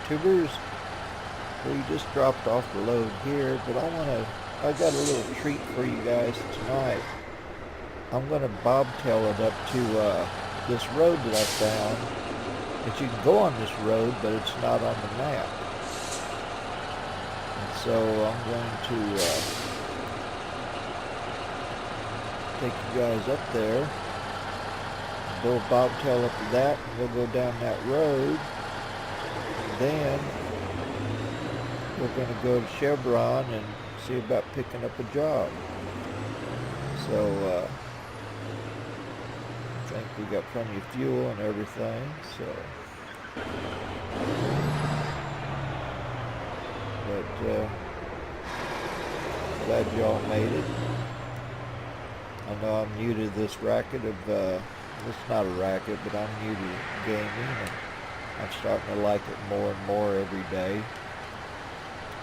YouTubers. We just dropped off the load here, but I got a little treat for you guys tonight. I'm gonna bobtail it up to this road that I found. That you can go on this road, but it's not on the map. And so I'm going to take you guys up there. Go bobtail up to that. We'll go down that road. Then we're going to go to Chevron and see about picking up a job. So I think we got plenty of fuel and everything. So, but glad y'all made it. I know I'm new to this racket of it's not a racket, but I'm new to gaming, and I'm starting to like it more and more every day.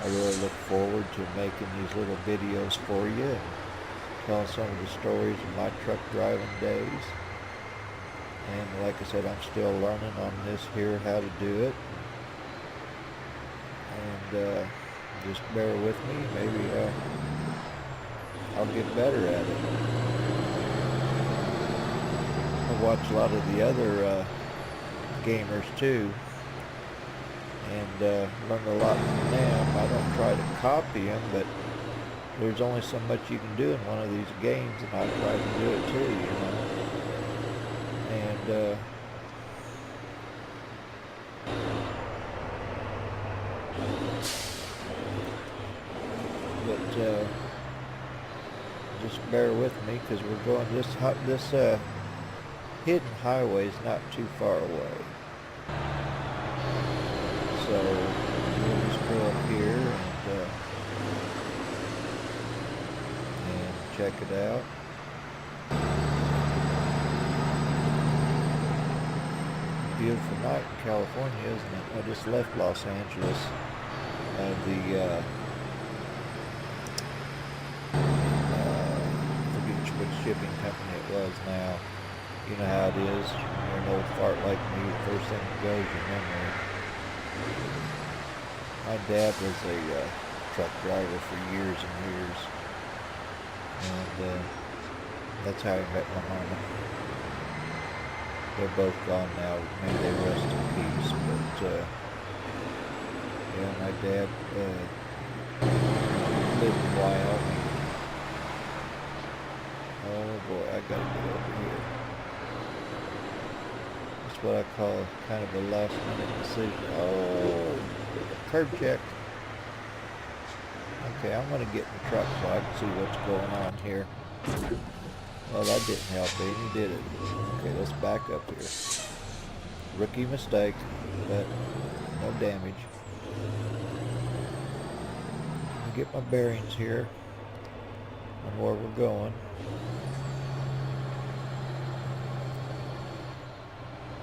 I really look forward to making these little videos for you and telling some of the stories of my truck driving days. And like I said, I'm still learning on this here how to do it. And just bear with me. Maybe I'll get better at it. I watch a lot of the other gamers too, and learn a lot from them. I don't try to copy them, but there's only so much you can do in one of these games, and I try to do it too, you know. And but just bear with me, because we're going this hidden highway is not too far away. So we'll just go up here and check it out. Beautiful night in California, isn't it? I just left Los Angeles. Forget which shipping company it was now. You know how it is. You're an old fart like me. The first thing that goes is your memory. My dad was a truck driver for years and years, and that's how he met my mama. They're both gone now. May they rest in peace. But yeah, my dad lived in Wyoming. Oh boy, I gotta get over here. That's what I call kind of a last minute decision. Oh, curb check. Okay, I'm gonna get in the truck so I can see what's going on here. Well, that didn't help any, did it? Okay, let's back up here. Rookie mistake, but no damage. Let me get my bearings here on where we're going.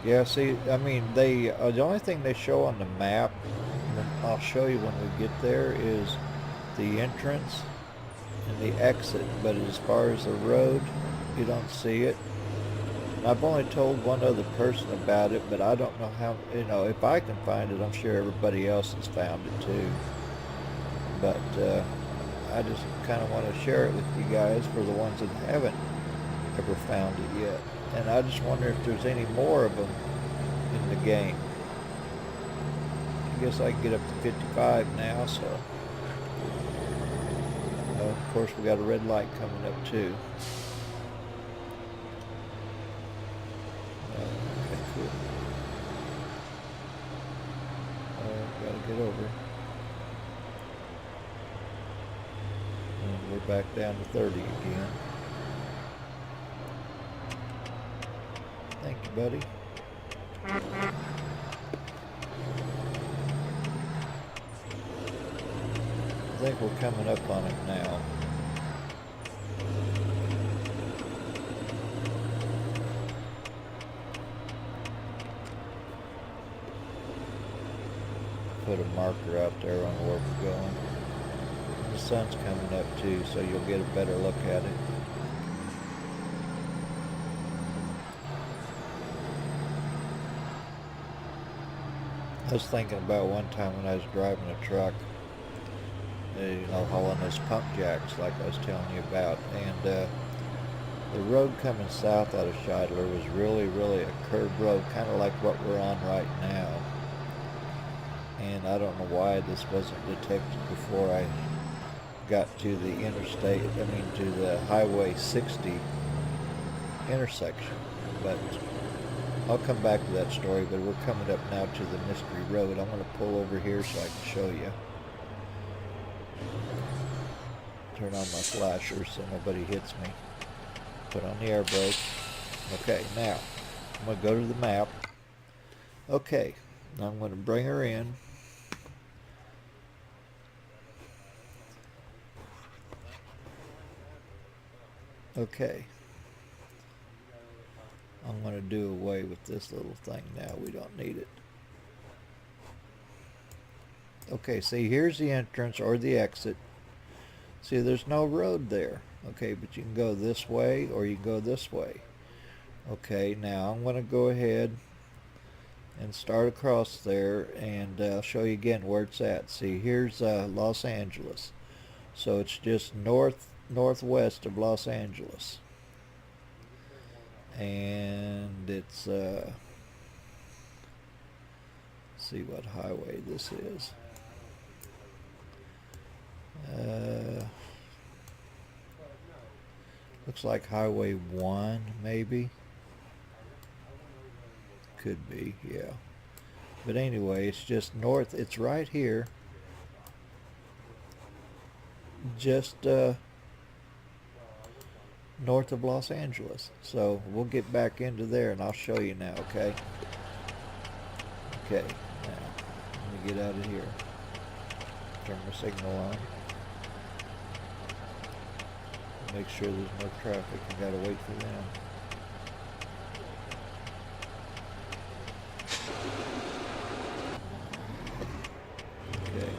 Yeah, see, I mean, the only thing they show on the map, and I'll show you when we get there, is the entrance and the exit. But as far as the road, you don't see it. And I've only told one other person about it, but I don't know how, you know, if I can find it, I'm sure everybody else has found it too. But I just kind of want to share it with you guys for the ones that haven't ever found it yet. And I just wonder if there's any more of them in the game. I guess I can get up to 55 now, so. Of course, we got a red light coming up too. Okay, cool. Gotta get over. And we're back down to 30 again. Thank you, buddy. I think we're coming up on it now. Put a marker out there on where we're going. The sun's coming up too, so you'll get a better look at it. I was thinking about one time when I was driving a truck, hauling those pump jacks like I was telling you about, and the road coming south out of Scheidler was really, really a curved road, kind of like what we're on right now. And I don't know why this wasn't detected before I got to the to the Highway 60 intersection. But I'll come back to that story, but we're coming up now to the Mystery Road. I'm going to pull over here so I can show you. Turn on my flasher so nobody hits me. Put on the air brake. Okay, now I'm going to go to the map. Okay, now I'm going to bring her in. Okay. I'm going to do away with this little thing now. We don't need it. Okay, see, here's the entrance or the exit. See, there's no road there. Okay, but you can go this way or you can go this way. Okay, now I'm going to go ahead and start across there, and I'll show you again where it's at. See, here's Los Angeles. So it's just northwest of Los Angeles. And it's see what highway this is. Looks like Highway 1, maybe. Could be, yeah. But anyway, it's just north. It's right here. Just north of Los Angeles. So we'll get back into there and I'll show you now, okay? Okay, now let me get out of here. Turn my signal on. Make sure there's no traffic. I gotta wait for them. Okay.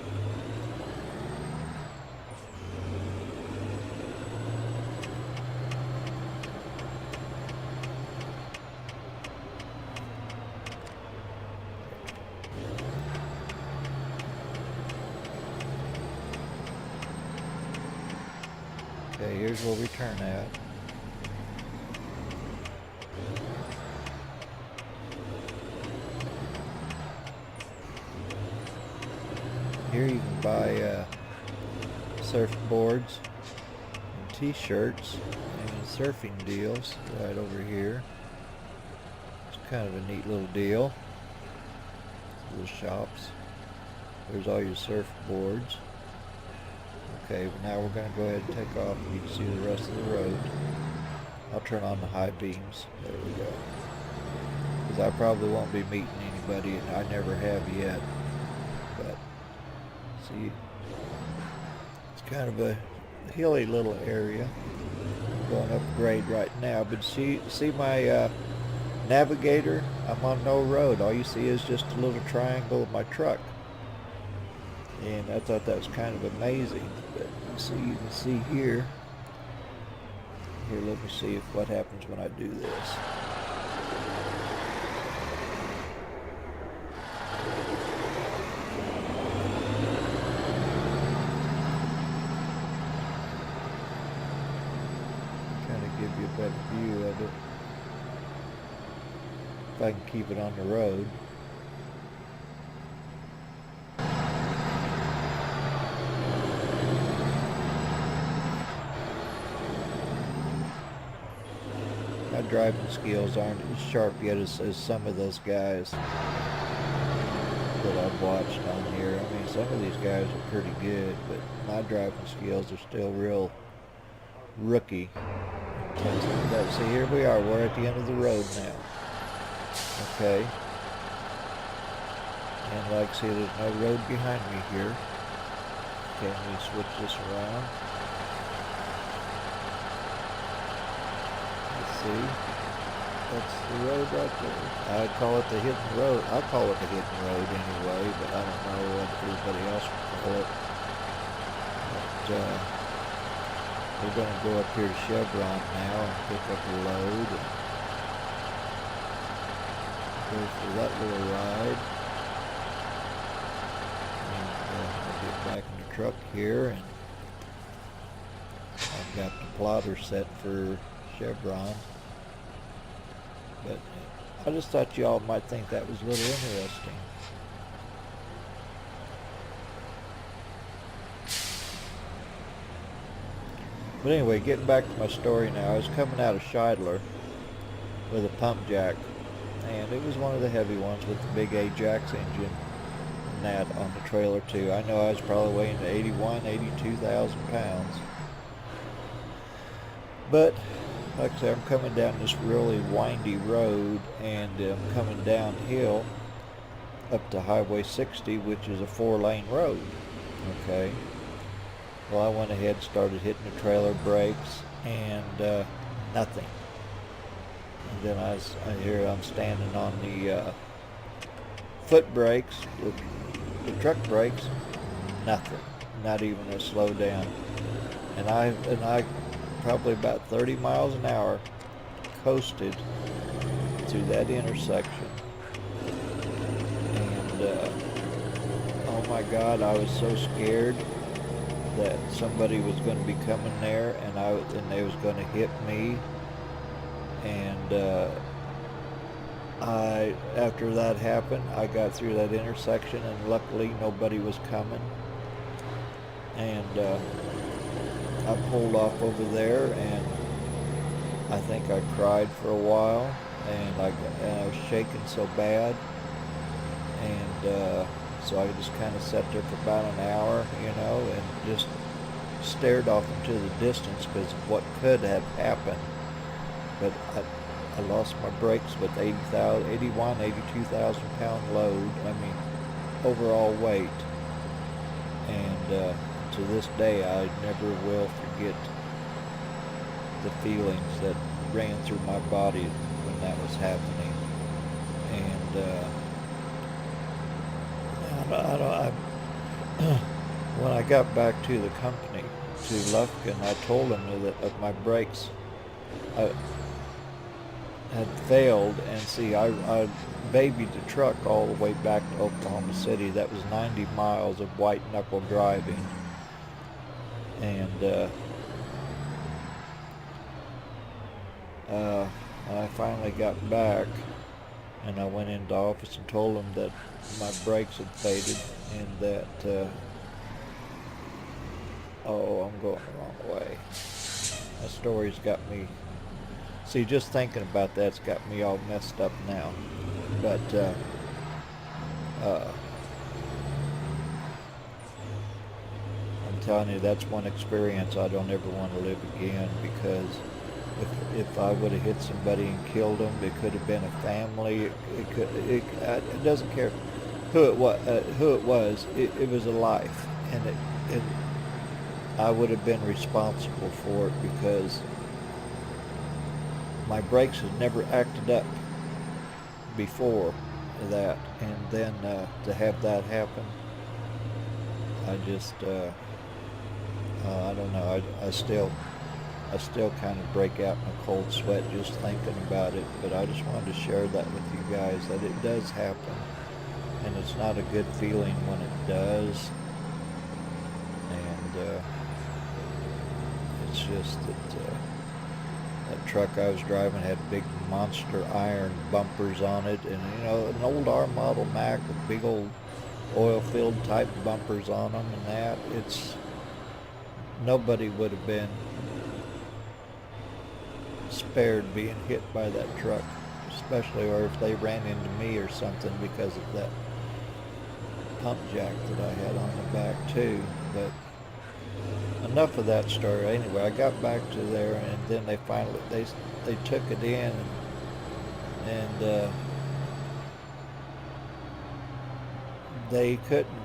Okay, here's where we turn at. Here you can buy surfboards and t-shirts and surfing deals right over here. It's kind of a neat little deal. Little shops. There's all your surfboards. Okay, but now we're going to go ahead and take off and you can see the rest of the road. I'll turn on the high beams. There we go. Because I probably won't be meeting anybody, and I never have yet. But, see, it's kind of a hilly little area. I'm going up grade right now. But see my navigator? I'm on no road. All you see is just a little triangle of my truck. And I thought that was kind of amazing. But you can see here. Here, let me see what happens when I do this. Kind of give you a better view of it. If I can keep it on the road. My driving skills aren't as sharp yet as some of those guys that I've watched on here. I mean, some of these guys are pretty good, but my driving skills are still real rookie. See, here we are. We're at the end of the road now. Okay. And like, see, there's no road behind me here. Okay, let me switch this around. See, that's the road right there. I call it the hidden road. I call it the hidden road anyway, but I don't know what everybody else would call it. But we're going to go up here to Chevron now and pick up a load and go for that little ride. back in the truck here, and I've got the plotter set for Chevron. But I just thought y'all might think that was a little interesting. But anyway, getting back to my story now, I was coming out of Scheidler with a pump jack, and it was one of the heavy ones with the big Ajax engine and that on the trailer too. I know I was probably weighing 82,000 pounds. But like I said, I'm coming down this really windy road, and I'm coming downhill up to Highway 60, which is a 4-lane road. Okay. Well, I went ahead and started hitting the trailer brakes, and nothing. And then I hear I'm standing on the foot brakes, the truck brakes, nothing, not even a slow down. And I probably about 30 miles an hour coasted through that intersection. And oh my God, I was so scared that somebody was going to be coming there, and they was going to hit me. And after that happened, I got through that intersection, and luckily nobody was coming. And I pulled off over there, and I think I cried for a while, and I was shaking so bad, and so I just kind of sat there for about an hour, and just stared off into the distance because of what could have happened. But I lost my brakes with 82,000 pound load, overall weight. And to this day, I never will forget the feelings that ran through my body when that was happening. And when I got back to the company, to Lufkin, I told them that my brakes had failed, and see, I babied the truck all the way back to Oklahoma City. That was 90 miles of white knuckle driving. And I finally got back, and I went into the office and told them that my brakes had faded, and that I'm going the wrong way. That story's got me, see, just thinking about that's got me all messed up now. But I'm telling you, that's one experience I don't ever want to live again, because if I would have hit somebody and killed them, it could have been a family. It doesn't care who it was. It was a life, and I would have been responsible for it, because my brakes had never acted up before that, and then to have that happen, I just I don't know. I still kind of break out in a cold sweat just thinking about it. But I just wanted to share that with you guys, that it does happen, and it's not a good feeling when it does. And it's just that that truck I was driving had big monster iron bumpers on it, and an old R model Mack with big old oil-filled type bumpers on them, and that nobody would have been spared being hit by that truck, especially, or if they ran into me or something, because of that pump jack that I had on the back too. But enough of that story. Anyway, I got back to there, and then they finally they took it in, and they couldn't.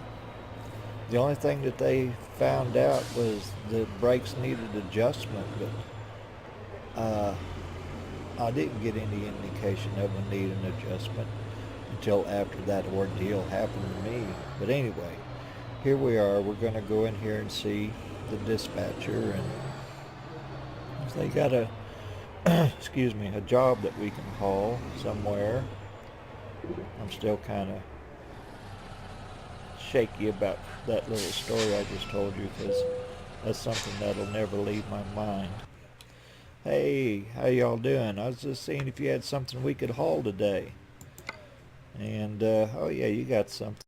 The only thing that they found out was the brakes needed adjustment, but I didn't get any indication of them needing an adjustment until after that ordeal happened to me. But anyway, here we are. We're going to go in here and see the dispatcher, and if they got a excuse me, a job that we can call somewhere. I'm still kind of shaky about that little story I just told you, because that's something that'll never leave my mind. Hey, how y'all doing? I was just seeing if you had something we could haul today. And, oh yeah, you got something.